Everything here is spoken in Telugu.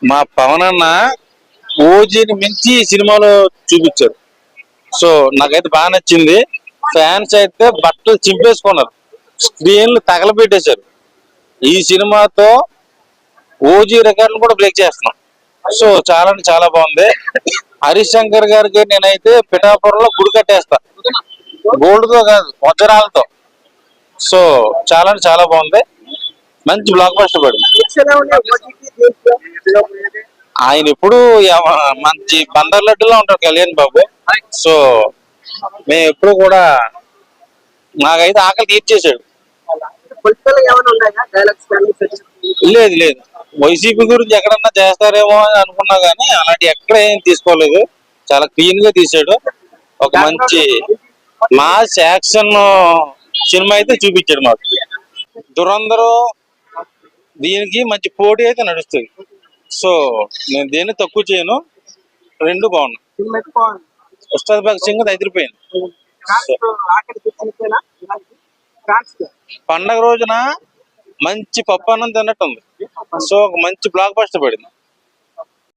మా పవన్ అన్న ఓజీని మించి ఈ సినిమాలో చూపించారు. సో నాకైతే బాగా నచ్చింది. ఫ్యాన్స్ అయితే బట్టలు చింపేసుకున్నారు, స్క్రీన్లు తగలబెట్టేశారు. ఈ సినిమాతో ఓజీ రికార్డులు కూడా బ్రేక్ చేస్తున్నాం. సో చాలా అంటే చాలా బాగుంది. హరీష్ శంకర్ గారికి నేనైతే పిఠాపురంలో గుడి కట్టేస్తా, గోల్డ్ తో కాదు వజ్రాలతో. సో చాలా అంటే చాలా బాగుంది. మంచి బ్లాక్ బస్టర్ పడింది. ఆయన ఎప్పుడు మంచి బందర్ లడ్డులో ఉంటారు కళ్యాణ్ బాబు. సో మేము ఎప్పుడు కూడా నాకైతే ఆకలి తీర్చేశాడు. లేదు లేదు, వైసీపీ గురించి ఎక్కడన్నా చేస్తారేమో అని అనుకున్నా గానీ అలాంటి ఎక్కడ ఏం తీసుకోలేదు. చాలా క్లీన్ గా తీసాడు. ఒక మంచి మాస్ యాక్షన్ సినిమా అయితే చూపించాడు మాకు. దురందరూ దీనికి మంచి పోటీ అయితే నడుస్తుంది. సో నేను దేన్ని తక్కువ చేయను, రెండు బాగున్నాయి. ఉస్తాద్ భగత్ సింగ్ అదిరిపోయింది. పండగ రోజున మంచి పప్పు అన్నం తిన్నట్టుంది. సో ఒక మంచి బ్లాక్ బస్టర్ పడింది.